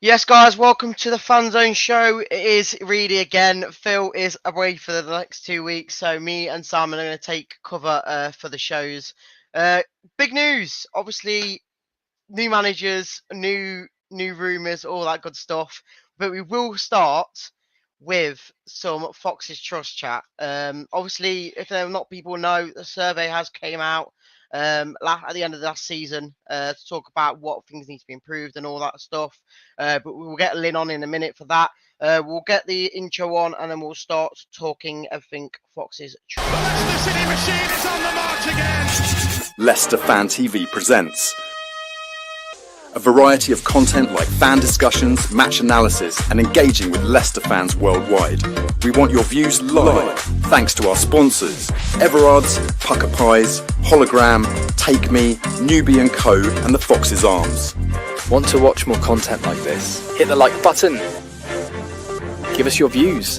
Yes, guys, welcome to the Fan Zone show. It is Reedy again. Phil is away for the next 2 weeks, so me and Simon are going to take cover for the shows. Big news, obviously, new managers, new rumours, all that good stuff. But we will start with some Fox's Trust chat. Obviously, if not people know, the survey has came out at the end of the last season to talk about what things need to be improved and all that stuff. But we'll get Lynn on in a minute for that. We'll get the intro on and then we'll start talking everything Fox's Trust. The Leicester City machine is on the march again. Leicester Fan TV presents a variety of content like fan discussions, match analysis, and engaging with Leicester fans worldwide. We want your views live, thanks to our sponsors, Everard's, Pucker Pies, Hologram, Take Me, Newbie & Co, and the Fox's Arms. Want to watch more content like this? Hit the like button. Give us your views.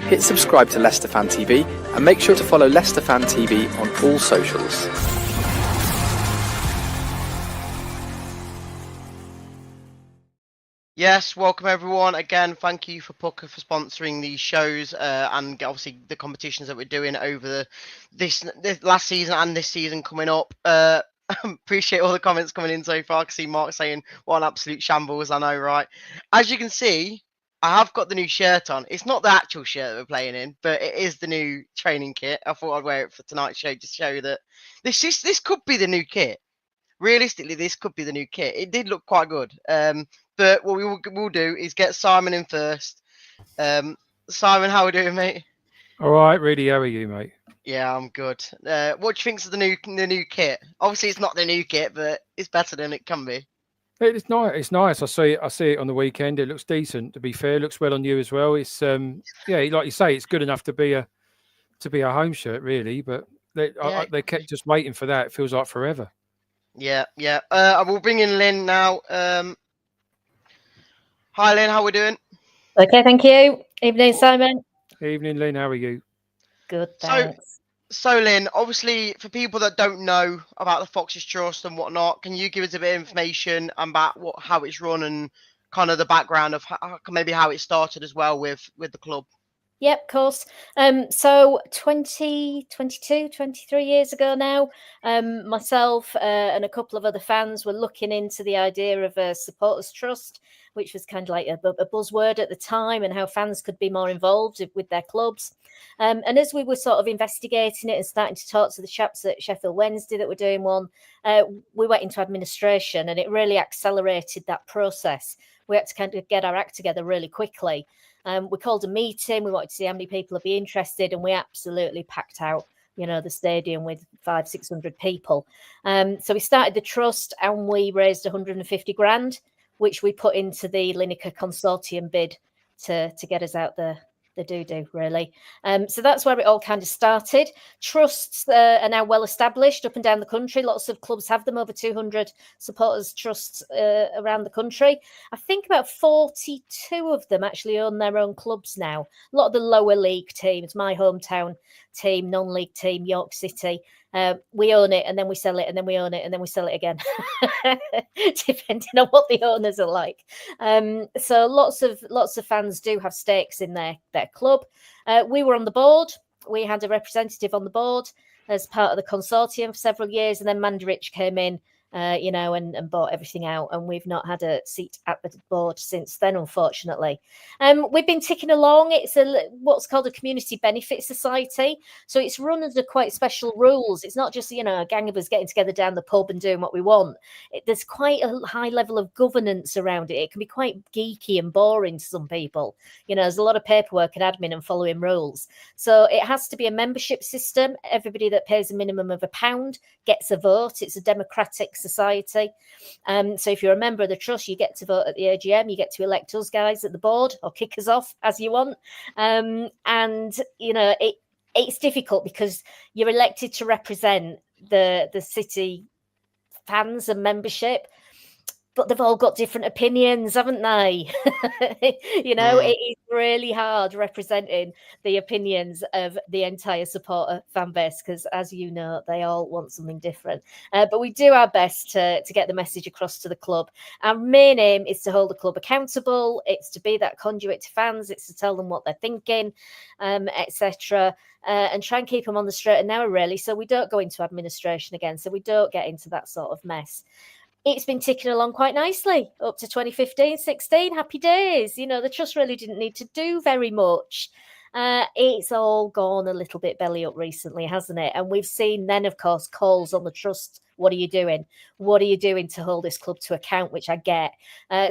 Hit subscribe to Leicester Fan TV and make sure to follow Leicester Fan TV on all socials. Yes, welcome everyone. Again, thank you for Pucker for sponsoring these shows and obviously the competitions that we're doing over this last season and this season coming up. Appreciate all the comments coming in so far. I can see Mark saying, what an absolute shambles, I know, right? As you can see, I have got the new shirt on. It's not the actual shirt that we're playing in, but it is the new training kit. I thought I'd wear it for tonight's show to show that this could be the new kit. Realistically, this could be the new kit. It did look quite good. But what we'll do is get Simon in first. Simon, how are we doing, mate? All right, Reedy, how are you, mate? Yeah, I'm good. What do you think of the new kit? Obviously, it's not the new kit, but it's better than it can be. It's nice. It's nice. I see it on the weekend. It looks decent. To be fair, it looks well on you as well. It's like you say, it's good enough to be a home shirt, really. But they kept just waiting for that. It feels like forever. Yeah. I will bring in Lynn now. Hi, Lynn. How are we doing? Okay, thank you. Evening, Simon. Evening, Lynn. How are you? Good, thanks. So Lynn, obviously, for people that don't know about the Fox's Trust and whatnot, can you give us a bit of information about how it's run and kind of the background of how it started as well with the club? Yep, of course. So 23 years ago now, myself and a couple of other fans were looking into the idea of a supporters trust, which was kind of like a buzzword at the time, and how fans could be more involved with their clubs. And as we were sort of investigating it and starting to talk to the chaps at Sheffield Wednesday that were doing one, we went into administration, and it really accelerated that process. We had to kind of get our act together really quickly. We called a meeting. We wanted to see how many people would be interested, and we absolutely packed out, the stadium with 500-600 people. So we started the trust, and we raised 150 grand, which we put into the Lineker consortium bid to get us out the doo-doo, really. So that's where it all kind of started. Trusts are now well established up and down the country. Lots of clubs have them, over 200 supporters trusts around the country. I think about 42 of them actually own their own clubs now. A lot of the lower league teams, my hometown team, non-league team, York City, we own it and then we sell it, and then we own it and then we sell it again, depending on what the owners are like. So lots of fans do have stakes in their club. We were on the board. We had a representative on the board as part of the consortium for several years, and then Mandarich came in, and bought everything out, and we've not had a seat at the board since then, unfortunately. We've been ticking along. It's what's called a community benefit society, so it's run under quite special rules. It's not just a gang of us getting together down the pub and doing what we want. There's quite a high level of governance around it. It can be quite geeky and boring to some people. There's a lot of paperwork and admin and following rules. So it has to be a membership system. Everybody that pays a minimum of £1 gets a vote. It's a democratic society. So if you're a member of the trust, you get to vote at the AGM. You get to elect us guys at the board or kick us off as you want. It's difficult because you're elected to represent the city fans and membership. but they've all got different opinions, haven't they? It is really hard representing the opinions of the entire supporter fan base because, as you know, they all want something different. But we do our best to get the message across to the club. Our main aim is to hold the club accountable. It's to be that conduit to fans. It's to tell them what they're thinking, etc. And try and keep them on the straight and narrow, really, so we don't go into administration again, so we don't get into that sort of mess. It's been ticking along quite nicely up to 2015-16. Happy days. The trust really didn't need to do very much. It's all gone a little bit belly up recently, hasn't it? And we've seen then, of course, calls on the trust. What are you doing? What are you doing to hold this club to account, which I get.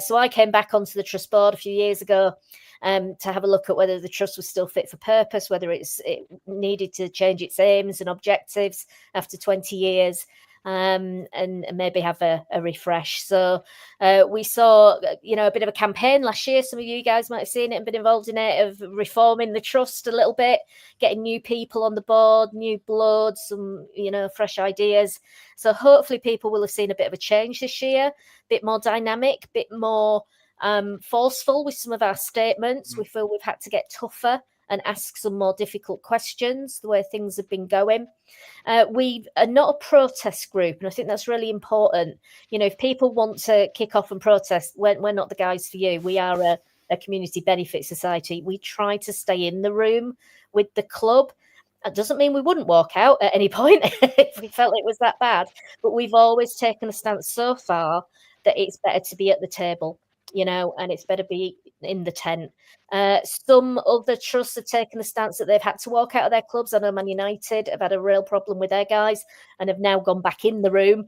So I came back onto the trust board a few years ago to have a look at whether the trust was still fit for purpose, whether it needed to change its aims and objectives after 20 years. And maybe have a refresh. So we saw, a bit of a campaign last year. Some of you guys might have seen it and been involved in it, of reforming the trust a little bit, getting new people on the board, new blood, some, fresh ideas. So hopefully people will have seen a bit of a change this year, a bit more dynamic, a bit more forceful with some of our statements. We feel we've had to get tougher and ask some more difficult questions, the way things have been going. We are not a protest group, and I think that's really important. If people want to kick off and protest, we're not the guys for you. We are a community benefit society. We try to stay in the room with the club. That doesn't mean we wouldn't walk out at any point if we felt it was that bad, but we've always taken a stance so far that it's better to be at the table, and it's better be in the tent. Some other trusts have taken the stance that they've had to walk out of their clubs. I know Man United have had a real problem with their guys and have now gone back in the room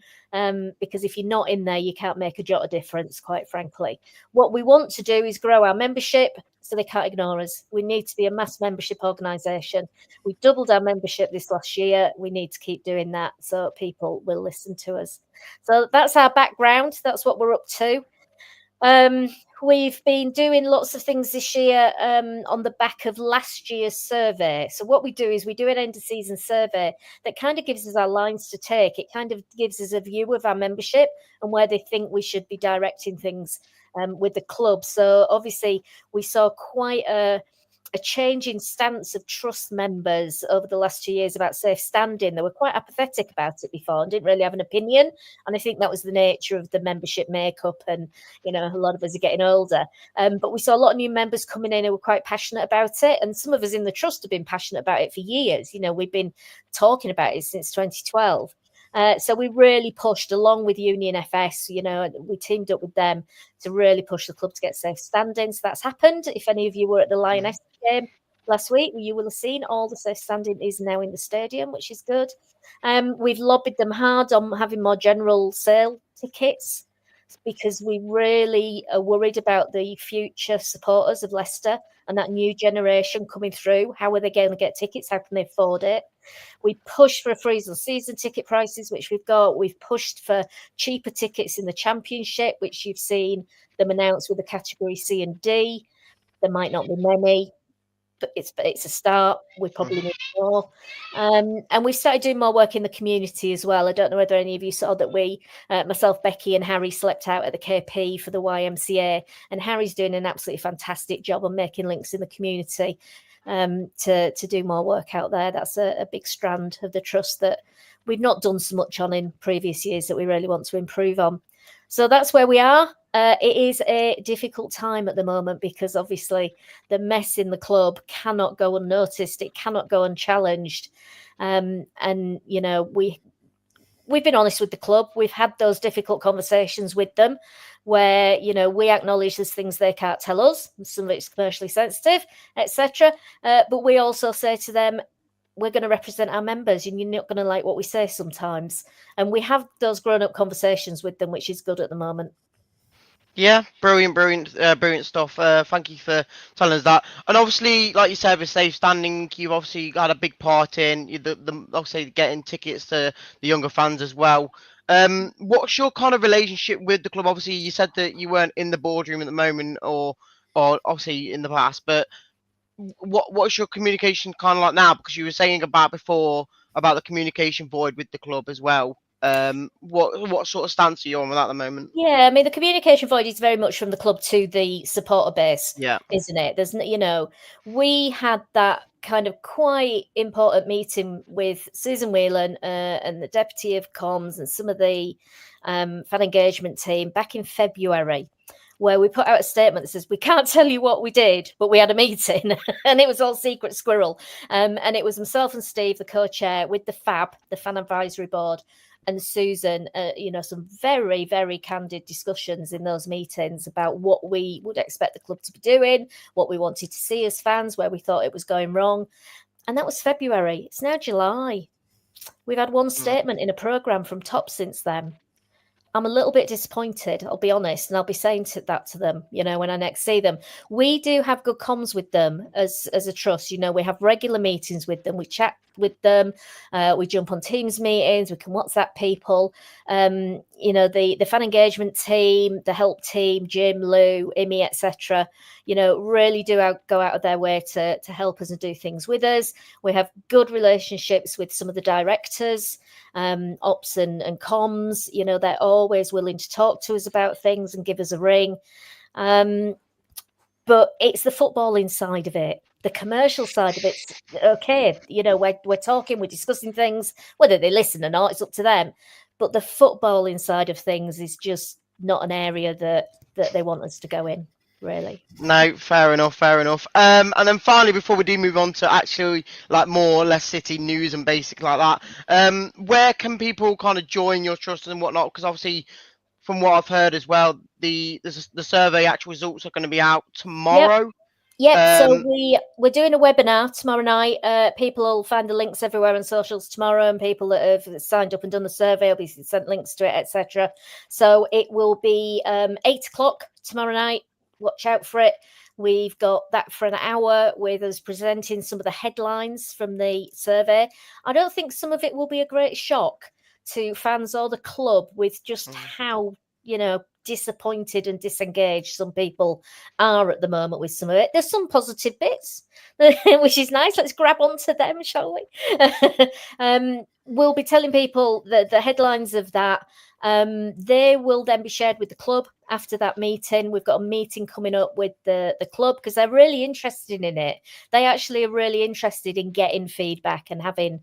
because if you're not in there, you can't make a jot of difference, quite frankly. What we want to do is grow our membership so they can't ignore us. We need to be a mass membership organisation. We doubled our membership this last year. We need to keep doing that so people will listen to us. So that's our background. That's what we're up to. We've been doing lots of things this year on the back of last year's survey. So what we do is we do an end of season survey that kind of gives us our lines to take. It kind of gives us a view of our membership and where they think we should be directing things with the club. So obviously we saw quite a change in stance of trust members over the last 2 years about safe standing. They were quite apathetic about it before and didn't really have an opinion. And I think that was the nature of the membership makeup. And, a lot of us are getting older. But we saw a lot of new members coming in who were quite passionate about it. And some of us in the trust have been passionate about it for years. We've been talking about it since 2012. So we really pushed along with Union FS, we teamed up with them to really push the club to get safe standing. So that's happened. If any of you were at the Lioness game last week, you will have seen all the safe standing is now in the stadium, which is good. We've lobbied them hard on having more general sale tickets because we really are worried about the future supporters of Leicester and that new generation coming through. How are they going to get tickets? How can they afford it? We pushed for a freeze on season ticket prices, which we've got. We've pushed for cheaper tickets in the Championship, which you've seen them announce with the category C and D. There might not be many, but it's a start. We probably need more. And we started doing more work in the community as well. I don't know whether any of you saw that we, myself, Becky and Harry, slept out at the KP for the YMCA. And Harry's doing an absolutely fantastic job on making links in the community to do more work out there. That's a big strand of the trust that we've not done so much on in previous years that we really want to improve on. So that's where we are. It is a difficult time at the moment because obviously the mess in the club cannot go unnoticed. It cannot go unchallenged. And, we've been honest with the club. We've had those difficult conversations with them where, we acknowledge there's things they can't tell us. Some of it's commercially sensitive, etc. But we also say to them, we're going to represent our members and you're not going to like what we say sometimes. And we have those grown-up conversations with them, which is good at the moment. Yeah, brilliant stuff. Thank you for telling us that. And obviously, like you said, with safe standing, you've obviously had a big part in the obviously getting tickets to the younger fans as well. What's your kind of relationship with the club? Obviously, you said that you weren't in the boardroom at the moment, or obviously in the past. But what's your communication kind of like now? Because you were saying before about the communication void with the club as well. What sort of stance are you on with that at the moment? Yeah, I mean, the communication void is very much from the club to the supporter base, Yeah. isn't it? There's, we had that kind of quite important meeting with Susan Whelan and the deputy of comms and some of the fan engagement team back in February, where we put out a statement that says, we can't tell you what we did, but we had a meeting and it was all secret squirrel. And it was myself and Steve, the co-chair, with the FAB, the Fan Advisory Board, and Susan, some very, very candid discussions in those meetings about what we would expect the club to be doing, what we wanted to see as fans, where we thought it was going wrong. And that was February. It's now July. We've had one statement in a programme from Top since then. I'm a little bit disappointed, I'll be honest, and I'll be saying that to them, when I next see them. We do have good comms with them as a trust. We have regular meetings with them. We chat with them. We jump on Teams meetings. We can WhatsApp people. The fan engagement team, the help team, Jim, Lou, Imi, etc. Really do go out of their way to help us and do things with us. We have good relationships with some of the directors, ops and comms. They're always willing to talk to us about things and give us a ring. But it's the footballing side of it. The commercial side of it's okay. We're talking, we're discussing things, whether they listen or not, it's up to them. But the footballing side of things is just not an area that they want us to go in, really. No, fair enough. And then finally, before we do move on to actually like more Leicester City news and basic like that, where can people kind of join your trust and whatnot? Because obviously, from what I've heard as well, the survey actual results are going to be out tomorrow. Yep. So we're doing a webinar tomorrow night. People will find the links everywhere on socials tomorrow, and people that have signed up and done the survey will be sent links to it, etc. So it will be 8:00 tomorrow night. Watch out for it. We've got that for an hour with us presenting some of the headlines from the survey. I don't think some of it will be a great shock to fans or the club with just how, disappointed and disengaged some people are at the moment with some of it. There's some positive bits, which is nice. Let's grab onto them, shall we? We'll be telling people the headlines of that. They will then be shared with the club after that meeting. We've got a meeting coming up with the club because they're really interested in it. They actually are really interested in getting feedback and having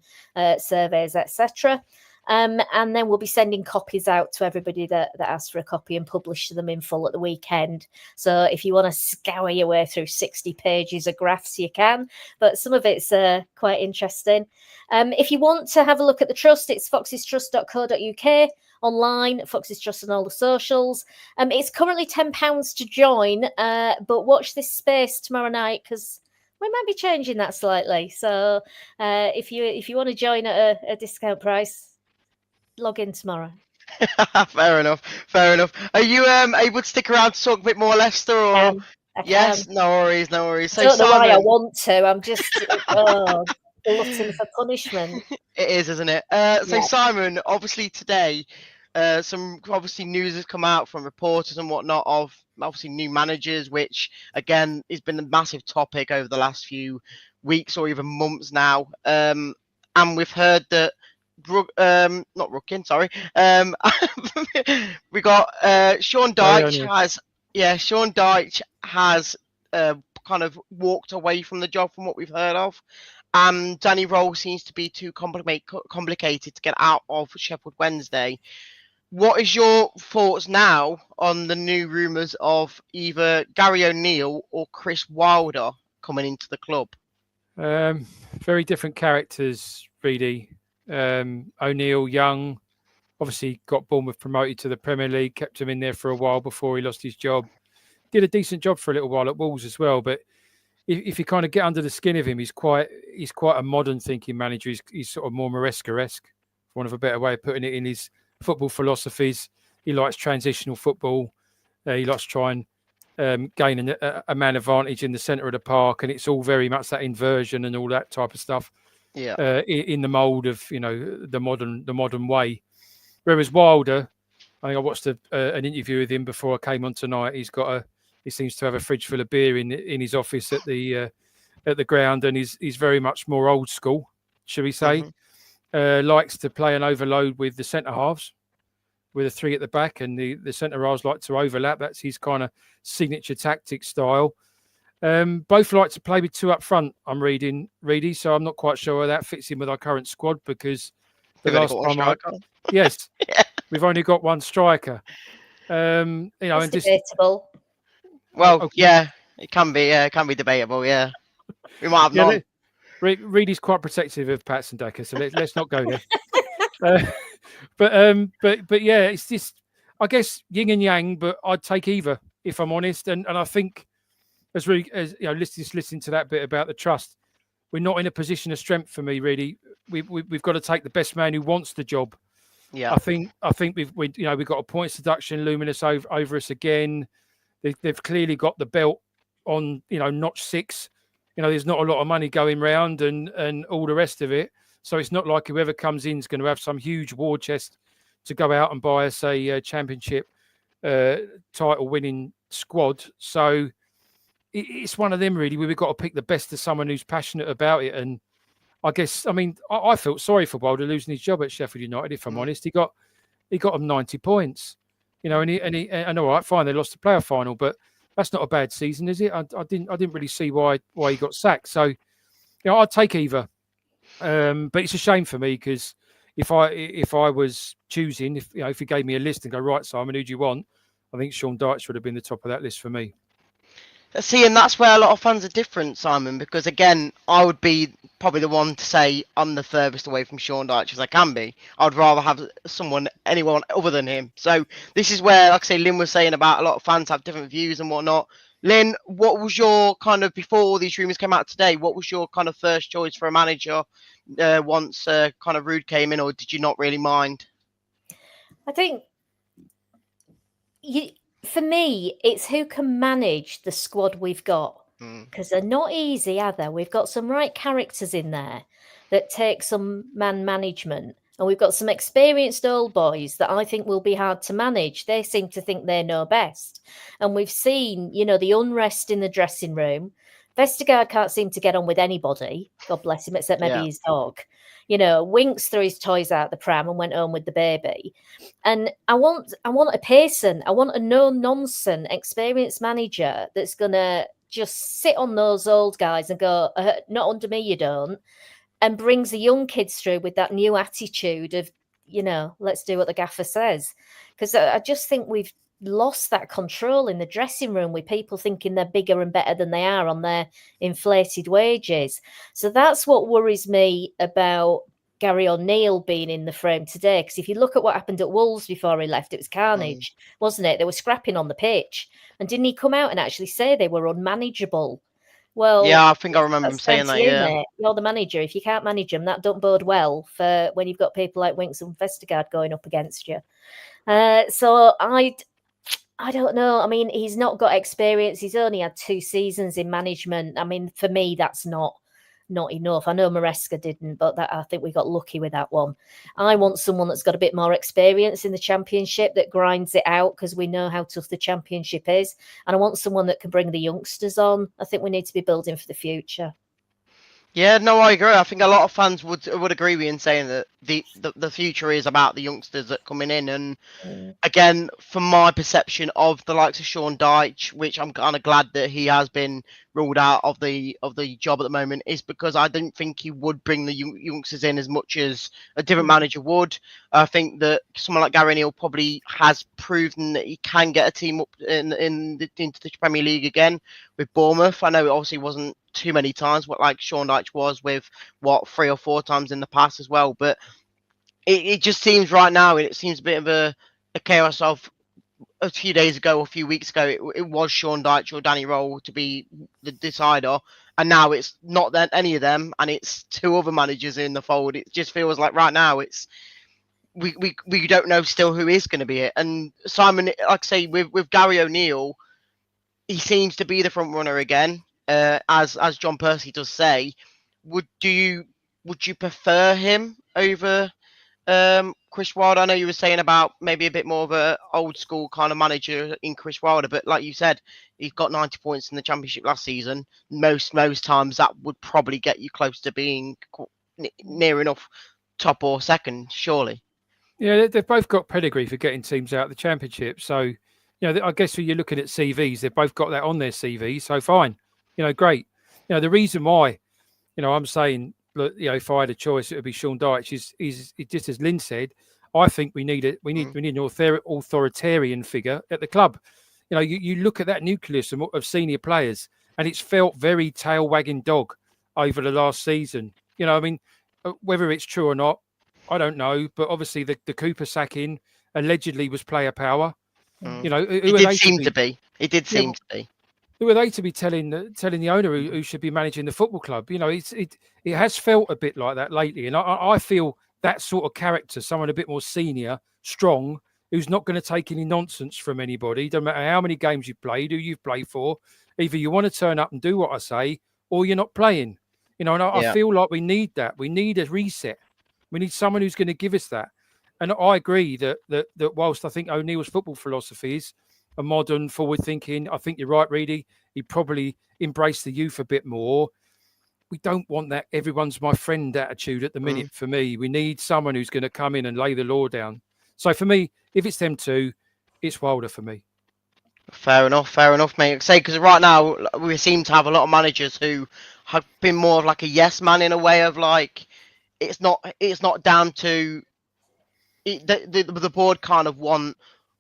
surveys, etc. And then we'll be sending copies out to everybody that asks for a copy and publish them in full at the weekend. So if you want to scour your way through 60 pages of graphs, you can. But some of it's quite interesting. If you want to have a look at the trust, it's foxestrust.co.uk. Online, Foxes Trust on all the socials. It's currently £10 to join, but watch this space tomorrow night because we might be changing that slightly. So if you want to join at a discount price, log in tomorrow. Fair enough. Are you able to stick around to talk a bit more Leicester? Or I yes, can. no worries. So I don't know Simon, why I want to. I'm just glutton for punishment. It is, isn't it? So Simon, obviously today, some news has come out from reporters and whatnot of obviously new managers, which again has been a massive topic over the last few weeks or even months now. And we've heard that not Rookin, sorry. We got Sean Dyche Sean Dyche has kind of walked away from the job from what we've heard of. And Danny Roll seems to be too complicated to get out of Sheffield Wednesday. What is your thoughts now on the new rumours of either Gary O'Neill or Chris Wilder coming into the club? Very different characters, really. O'Neill, young, obviously got Bournemouth promoted to the Premier League, kept him in there for a while before he lost his job. Did a decent job for a little while at Wolves as well, but if you kind of get under the skin of him, he's quite a modern thinking manager. He's sort of more Maresca-esque, for want of a better way of putting it, in his football philosophies. He likes transitional football. He likes to try and gain a man advantage in the centre of the park, and it's all very much that inversion and all that type of stuff. Yeah. In the mould of the modern way. Whereas Wilder, I think I watched an interview with him before I came on tonight. He seems to have a fridge full of beer in his office at the ground, and he's very much more old school, shall we say? likes to play an overload with the centre halves, with a 3 at the back, and the centre halves like to overlap. That's his kind of signature tactic style. Both like to play with 2 up front, I'm reading, Reedy, so I'm not quite sure where that fits in with our current squad, because the last time yes, yeah. We've only got 1 striker. You know, that's debatable. Well, yeah, it can be debatable. Yeah, we might have none. Reedy's quite protective of Pats and Decker, so let's not go there. But yeah, it's just, I guess, yin and yang. But I'd take either, if I'm honest. And I think, as you know, listening to that bit about the trust, we're not in a position of strength for me. Really, we've got to take the best man who wants the job. Yeah, I think we've got a points deduction luminous over us again. They've clearly got the belt on, notch 6. There's not a lot of money going round and all the rest of it. So it's not like whoever comes in is going to have some huge war chest to go out and buy us a championship title winning squad. So it's one of them, really, where we've got to pick the best of someone who's passionate about it. And I guess, I felt sorry for Wilder losing his job at Sheffield United, if I'm honest. He got him 90 points, and all right, fine, they lost the playoff final, but that's not a bad season, is it? I didn't really see why he got sacked. So, I'd take either. But it's a shame for me, because if I was choosing, if he gave me a list and go, right, Simon, who do you want? I think Sean Dyche would have been the top of that list for me. See, and that's where a lot of fans are different, Simon, because again, I would be probably the one to say I'm the furthest away from Sean Dyche as I can be. I'd rather have anyone other than him. So this is where, like I say, Lynn was saying about a lot of fans have different views and whatnot. Lynn, what was your kind of, before all these rumours came out today, what was your kind of first choice for a manager once kind of Ruud came in, or did you not really mind? I think for me, it's who can manage the squad we've got, because they're not easy, are they? We've got some right characters in there that take some man management, and we've got some experienced old boys that I think will be hard to manage. They seem to think they know best, and we've seen, the unrest in the dressing room. Vestergaard can't seem to get on with anybody, God bless him, except maybe his dog. Winks threw his toys out the pram and went home with the baby. And I want a person. I want a no-nonsense experienced manager that's going to just sit on those old guys and go, not under me, you don't, and brings the young kids through with that new attitude of, let's do what the gaffer says. Because I just think we've lost that control in the dressing room, with people thinking they're bigger and better than they are on their inflated wages. So that's what worries me about Gary O'Neill being in the frame today. Because if you look at what happened at Wolves before he left, it was carnage, wasn't it? They were scrapping on the pitch. And didn't he come out and actually say they were unmanageable? Well, yeah, I think I remember him saying that. Mate. You're the manager. If you can't manage them, that don't bode well for when you've got people like Winks and Vestergaard going up against you. So I don't know. He's not got experience. He's only had 2 seasons in management. For me, that's not enough. I know Maresca didn't, but I think we got lucky with that one. I want someone that's got a bit more experience in the Championship, that grinds it out, because we know how tough the Championship is. And I want someone that can bring the youngsters on. I think we need to be building for the future. Yeah, no, I agree. I think a lot of fans would agree with you in saying that the future is about the youngsters that are coming in. And again, from my perception of the likes of Sean Dyche, which I'm kind of glad that he has been ruled out of the job at the moment, is because I didn't think he would bring the youngsters in as much as a different manager would. I think that someone like Gary O'Neill probably has proven that he can get a team up into the Premier League again with Bournemouth. I know it obviously wasn't too many times what like Sean Dyche was with 3 or 4 times in the past as well, but it just seems right now it seems a bit of a chaos of a few days ago, a few weeks ago it was Sean Dyche or Danny Rowe to be the decider, and now it's not that any of them, and it's 2 other managers in the fold. It just feels like right now it's we don't know still who is going to be it. And Simon, like I say, with Gary O'Neill, he seems to be the front runner again. As John Percy does say, would you prefer him over Chris Wilder? I know you were saying about maybe a bit more of a old school kind of manager in Chris Wilder, but like you said, he got 90 points in the Championship last season. Most times that would probably get you close to being near enough top or second, surely. Yeah, they've both got pedigree for getting teams out of the Championship. So, I guess when you're looking at CVs, they've both got that on their CV. So fine, great. The reason why, I'm saying, look, if I had a choice, it would be Sean Dyche. Is just as Lynn said, I think we need an authoritarian figure at the club. You look at that nucleus of senior players, and it's felt very tail wagging dog over the last season. Whether it's true or not, I don't know. But obviously, the Cooper sacking allegedly was player power. It did seem to be. It did seem to be. Who are they to be telling the owner who should be managing the football club? It has felt a bit like that lately, and I feel that sort of character, someone a bit more senior, strong, who's not going to take any nonsense from anybody. Don't matter how many games you've played, who you've played for. Either you want to turn up and do what I say, or you're not playing. And I feel like we need that. We need a reset. We need someone who's going to give us that. And I agree that whilst I think O'Neill's football philosophy is a modern, forward-thinking, I think you're right, Reedy. He probably embraced the youth a bit more. We don't want that everyone's my friend attitude at the minute. For me, we need someone who's going to come in and lay the law down. So for me, if it's them two, it's Wilder for me. Fair enough, mate. Say, because right now we seem to have a lot of managers who have been more of like a yes man in a way of like, it's not down to the board kind of want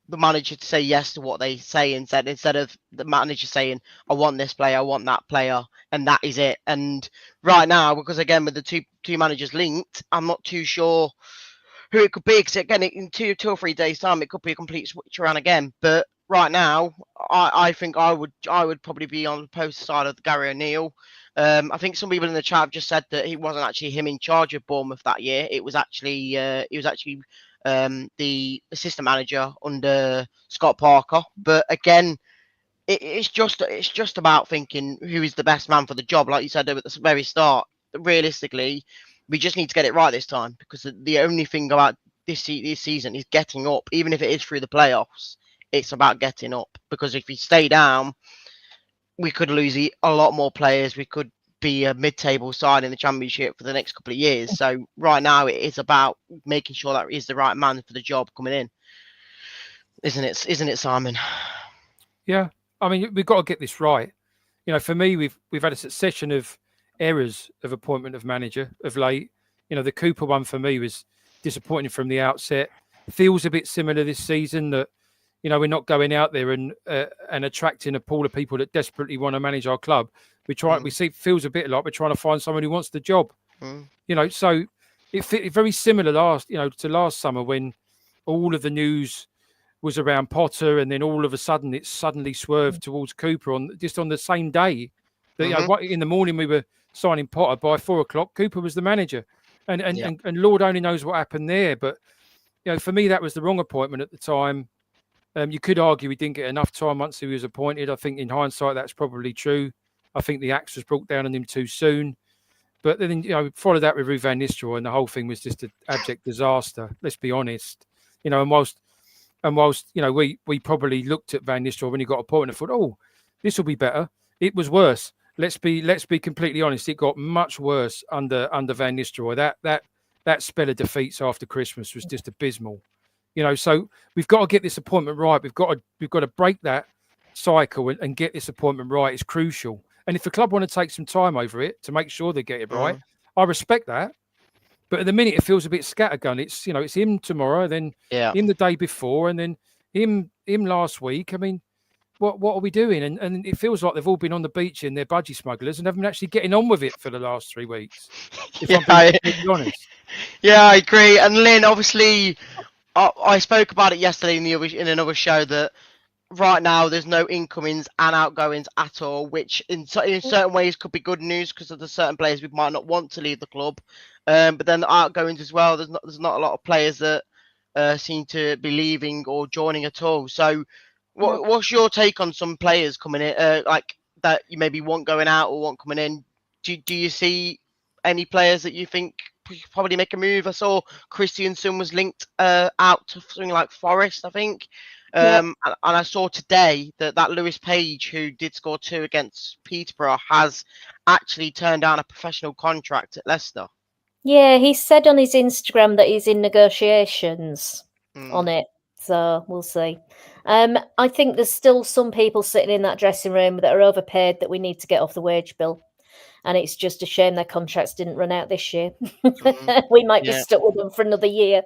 the manager to say yes to what they say instead of the manager saying, I want this player, I want that player, and that is it. And right now, because again with the two managers linked, I'm not too sure who it could be, because again in two or 3 days time it could be a complete switch around again. But right now, I think I would probably be on the poster side of Gary O'Neill. I think some people in the chat have just said that it wasn't actually him in charge of Bournemouth that year. It was actually the assistant manager under Scott Parker. But again, it's just about thinking who is the best man for the job. Like you said at the very start, realistically, we just need to get it right this time, because the only thing about this season is getting up. Even if it is through the playoffs, it's about getting up, because if we stay down, we could lose a lot more players. We could be a mid-table side in the Championship for the next couple of years. So right now it is about making sure that he's the right man for the job coming in. Isn't it, Simon? Yeah. I mean, we've got to get this right. For me, we've had a succession of errors of appointment of manager of late. The Cooper one for me was disappointing from the outset. Feels a bit similar this season that, we're not going out there and attracting a pool of people that desperately want to manage our club. We see it feels a bit like we're trying to find someone who wants the job. So it very similar to last summer when all of the news was around Potter, and then all of a sudden it suddenly swerved towards Cooper on the same day. That in the morning we were signing Potter, by 4 o'clock Cooper was the manager, and Lord only knows what happened there. But for me that was the wrong appointment at the time. You could argue he didn't get enough time once he was appointed. I think in hindsight that's probably true. I think the axe was brought down on him too soon. But then followed that with Ruud van Nistelrooy, and the whole thing was just an abject disaster. Let's be honest. And whilst we probably looked at Van Nistelrooy when he got appointed and thought, oh, this will be better. It was worse. Let's be completely honest. It got much worse under Van Nistelrooy. That spell of defeats after Christmas was just abysmal. So we've got to get this appointment right. We've got to break that cycle and get this appointment right. It's crucial. And if the club want to take some time over it to make sure they get it right, I respect that. But at the minute, it feels a bit scattergun. It's it's him tomorrow, then him the day before, and then him last week. I mean, what are we doing? And it feels like they've all been on the beach in their budgie smugglers and haven't been actually getting on with it for the last 3 weeks. If I'm being completely honest. Yeah, I agree. And Lynn, obviously, I spoke about it yesterday in another show that right now there's no incomings and outgoings at all, which in certain ways could be good news, because of the certain players we might not want to leave the club. But then the outgoings as well, there's not a lot of players that seem to be leaving or joining at all. So what's your take on some players coming in, like that you maybe want going out or want coming in? Do you see any players that you think probably make a move? I saw Christiansen was linked out to something like Forest, I think. And I saw today that Lewis Page, who did score 2 against Peterborough, has actually turned down a professional contract at Leicester. Yeah, he said on his Instagram that he's in negotiations on it. So we'll see. I think there's still some people sitting in that dressing room that are overpaid that we need to get off the wage bill. And it's just a shame their contracts didn't run out this year. We might be stuck with them for another year.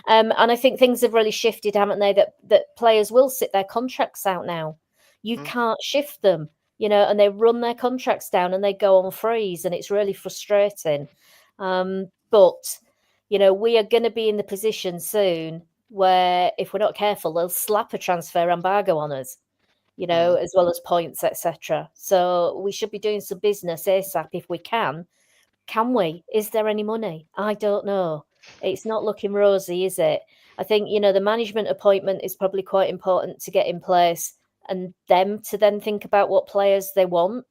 And I think things have really shifted, haven't they? That players will sit their contracts out now. You can't shift them, and they run their contracts down and they go on freeze, and it's really frustrating. But we are going to be in the position soon where, if we're not careful, they'll slap a transfer embargo on us. As well as points, etc. So we should be doing some business ASAP if we can. Can we? Is there any money? I don't know. It's not looking rosy, is it? I think, the management appointment is probably quite important to get in place and them to then think about what players they want.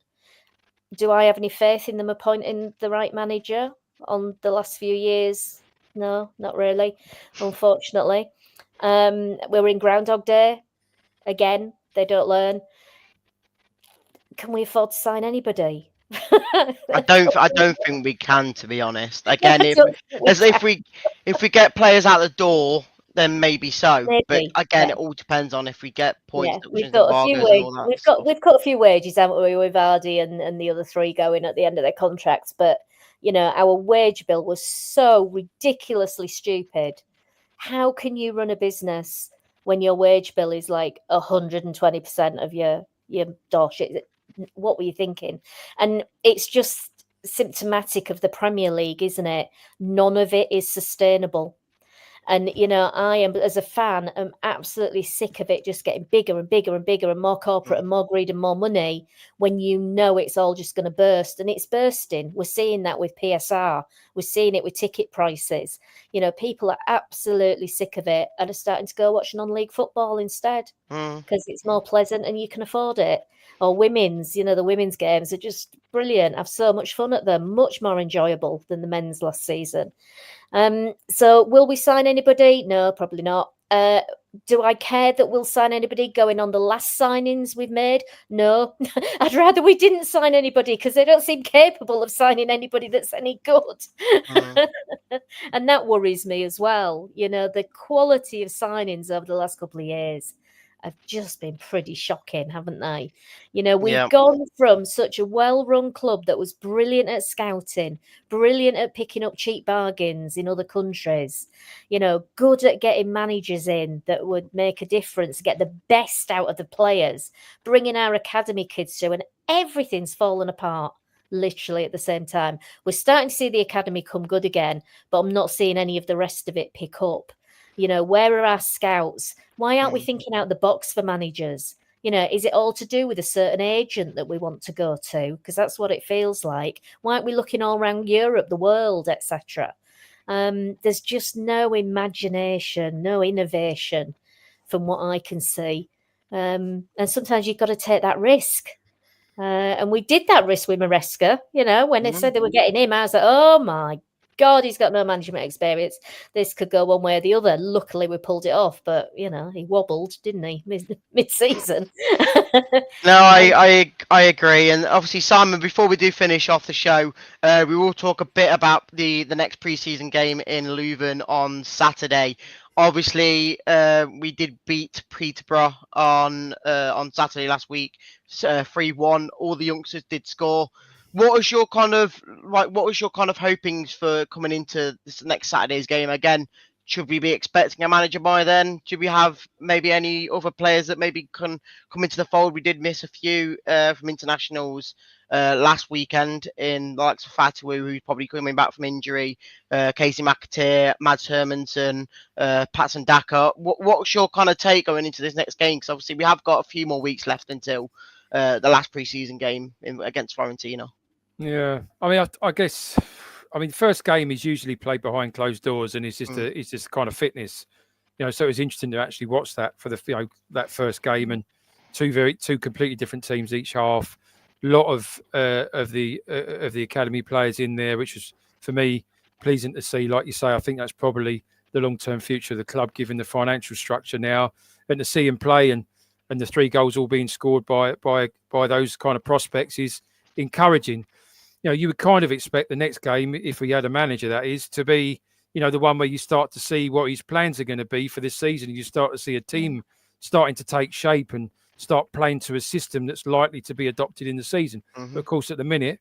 Do I have any faith in them appointing the right manager on the last few years? No, not really, unfortunately. We're in Groundhog Day. Again, they don't learn. Can we afford to sign anybody? I don't think we can, to be honest. Again, if we get players out the door, then maybe so. Maybe, but again, yeah. it all depends on if we get points, We've got a few and all that. we've got a few wages, haven't we, with Vardy and the other three going at the end of their contracts. But our wage bill was so ridiculously stupid. How can you run a business when your wage bill is like 120% of your dosh? What were you thinking? And it's just symptomatic of the Premier League, isn't it? None of it is sustainable. And, I am, as a fan, am absolutely sick of it just getting bigger and bigger and bigger and more corporate and more greed and more money when it's all just going to burst. And it's bursting. We're seeing that with PSR. We're seeing it with ticket prices. People are absolutely sick of it and are starting to go watch non-league football instead because it's more pleasant and you can afford it. Or women's, the women's games are just brilliant. I have so much fun at them, much more enjoyable than the men's last season. So will we sign anybody? No, probably not. Do I care that we'll sign anybody going on the last signings we've made? No. I'd rather we didn't sign anybody because they don't seem capable of signing anybody that's any good. And that worries me as well. The quality of signings over the last couple of years have just been pretty shocking, haven't they? We've gone from such a well-run club that was brilliant at scouting, brilliant at picking up cheap bargains in other countries, good at getting managers in that would make a difference, get the best out of the players, bringing our academy kids through, and everything's fallen apart literally at the same time. We're starting to see the academy come good again, but I'm not seeing any of the rest of it pick up. Where are our scouts? Why aren't we thinking out the box for managers? Is it all to do with a certain agent that we want to go to? Because that's what it feels like. Why aren't we looking all around Europe, the world, etc.? There's just no imagination, no innovation from what I can see. And sometimes you've got to take that risk. And we did that risk with Maresca. When they said they were getting him, I was like, oh my God, he's got no management experience. This could go one way or the other. Luckily, we pulled it off, but he wobbled, didn't he, mid-season? No, I agree, and obviously, Simon. Before we do finish off the show, we will talk a bit about the next preseason game in Leuven on Saturday. Obviously, we did beat Peterborough on Saturday last week, 3-1. All the youngsters did score. What was your kind of hopings for coming into this next Saturday's game? Again, should we be expecting a manager by then? Should we have maybe any other players that maybe can come into the fold? We did miss a few from internationals last weekend in the likes of Fatawu, who's probably coming back from injury, Casey McAteer, Mads Hermansen, Patson Daka. What's your kind of take going into this next game? Because obviously we have got a few more weeks left until the last preseason game against Fiorentina. Yeah, I guess, first game is usually played behind closed doors, and it's just kind of fitness, So it was interesting to actually watch that for that first game, and two completely different teams each half. A lot of the academy players in there, which was for me pleasing to see. Like you say, I think that's probably the long-term future of the club, given the financial structure now, and to see him play and the 3 goals all being scored by those kind of prospects is encouraging. you would kind of expect the next game, if we had a manager, that is, to be, the one where you start to see what his plans are going to be for this season. You start to see a team starting to take shape and start playing to a system that's likely to be adopted in the season. But of course, at the minute,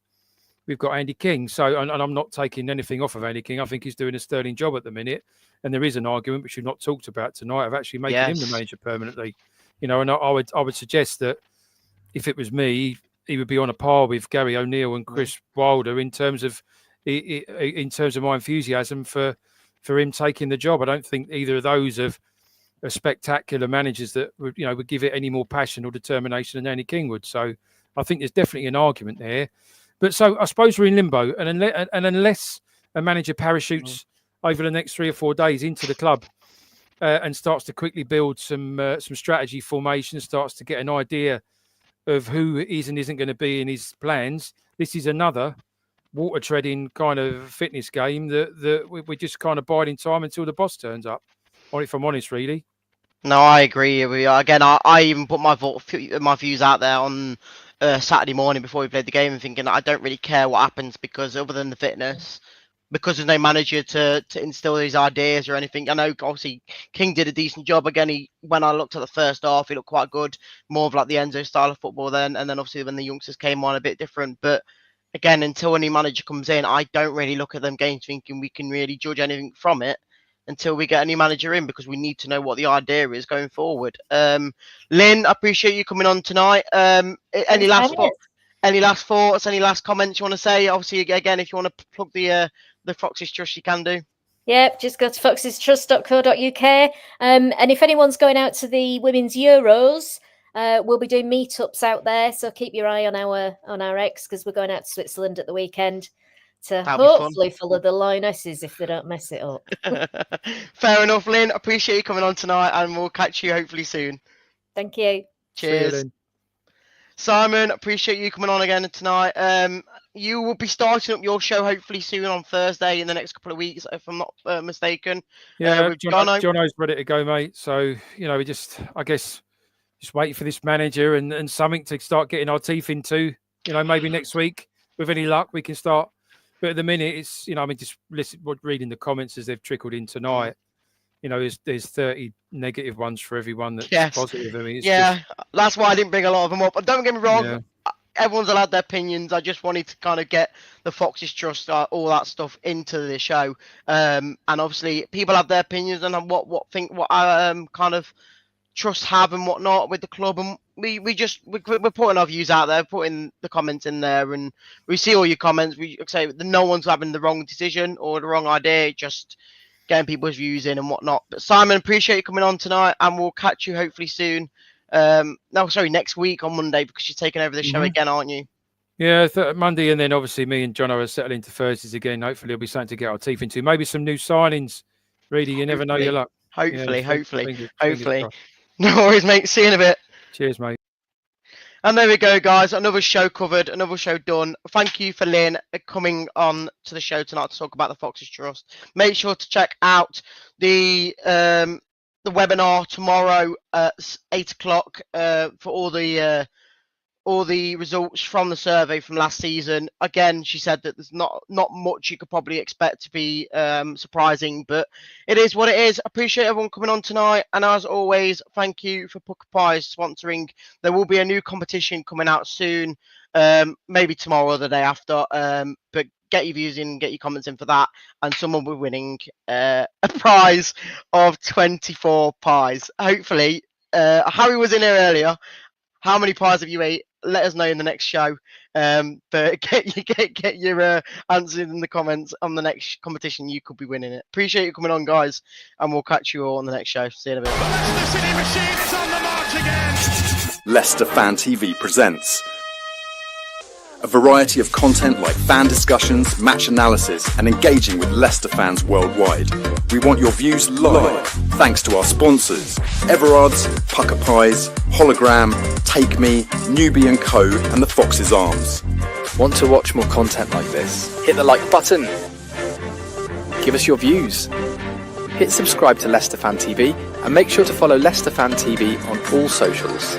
we've got Andy King. So, and I'm not taking anything off of Andy King. I think he's doing a sterling job at the minute. And there is an argument, which we've not talked about tonight, of actually making him the manager permanently. And I would suggest that if it was me, he would be on a par with Gary O'Neill and Chris Wilder in terms of my enthusiasm for him taking the job. I don't think either of those are spectacular managers that would give it any more passion or determination than Andy King would. So I think there's definitely an argument there. But so I suppose we're in limbo, and unless a manager parachutes over the next 3 or 4 days into the club and starts to quickly build some strategy formation, starts to get an idea of who is and isn't going to be in his plans, this is another water treading kind of fitness game that we're just kind of biding time until the boss turns up. If I'm honest, really. No, I agree. Again, I even put my views out there on Saturday morning before we played the game, and thinking I don't really care what happens, because other than the fitness, because there's no manager to instill these ideas or anything. I know obviously King did a decent job. Again, when I looked at the first half, he looked quite good, more of like the Enzo style of football then, and then obviously when the youngsters came on, a bit different. But again, until a new manager comes in, I don't really look at them games thinking we can really judge anything from it until we get a new manager in, because we need to know what the idea is going forward. Lynn, I appreciate you coming on tonight. Any last thoughts, any last comments you want to say? Obviously, again, if you want to plug the Foxes Trust, you can do. Yep, just go to foxestrust.co.uk. And if anyone's going out to the Women's Euros, we'll be doing meetups out there. So keep your eye on our X, because we're going out to Switzerland at the weekend to hopefully follow the Lionesses if they don't mess it up. Fair enough, Lynn. Appreciate you coming on tonight, and we'll catch you hopefully soon. Thank you. Cheers. Simon, appreciate you coming on again tonight. You will be starting up your show hopefully soon on Thursday in the next couple of weeks, if I'm not mistaken. Yeah, Jono's ready to go, mate. So, we just wait for this manager and something to start getting our teeth into. Maybe next week, with any luck, we can start. But at the minute, it's, just reading the comments as they've trickled in tonight. There's 30 negative ones for everyone that's positive. That's why I didn't bring a lot of them up. But don't get me wrong, everyone's allowed their opinions. I just wanted to kind of get the Foxes Trust, all that stuff into the show. And obviously, people have their opinions on what kind of trusts have and whatnot with the club, and we're putting our views out there, putting the comments in there, and we see all your comments. We say that no one's having the wrong decision or the wrong idea, just getting people's views in and whatnot. But Simon, appreciate you coming on tonight, and we'll catch you hopefully soon. Next week on Monday, because you're taking over the show again, aren't you? Yeah, Monday, and then obviously me and Jono are settling into Thursdays again. Hopefully there'll be something to get our teeth into. Maybe some new signings. Really, you never know your luck. Hopefully. No worries, mate. See you in a bit. Cheers, mate. And there we go, guys. Another show covered, another show done. Thank you for Lynn coming on to the show tonight to talk about the Foxes Trust. Make sure to check out the webinar tomorrow at 8 o'clock for all the results from the survey from last season. Again, she said that there's not much you could probably expect to be surprising, but it is what it is. Appreciate everyone coming on tonight, and as always, thank you for Pucker Pies sponsoring. There will be a new competition coming out soon, maybe tomorrow or the day after, but get your views in, get your comments in for that, and someone will be winning a prize of 24 pies. Hopefully, Harry was in here earlier. How many pies have you ate? Let us know in the next show. But get your answers in the comments on the next competition. You could be winning it. Appreciate you coming on, guys, and we'll catch you all on the next show. See you in a bit. The Leicester City machine is on the march again. Leicester Fan TV presents a variety of content like fan discussions, match analysis, and engaging with Leicester fans worldwide. We want your views live, thanks to our sponsors, Everard's, Pucker Pies, Hologram, Take Me, Newbie & Co, and the Foxes Arms. Want to watch more content like this? Hit the like button. Give us your views. Hit subscribe to Leicester Fan TV, and make sure to follow Leicester Fan TV on all socials.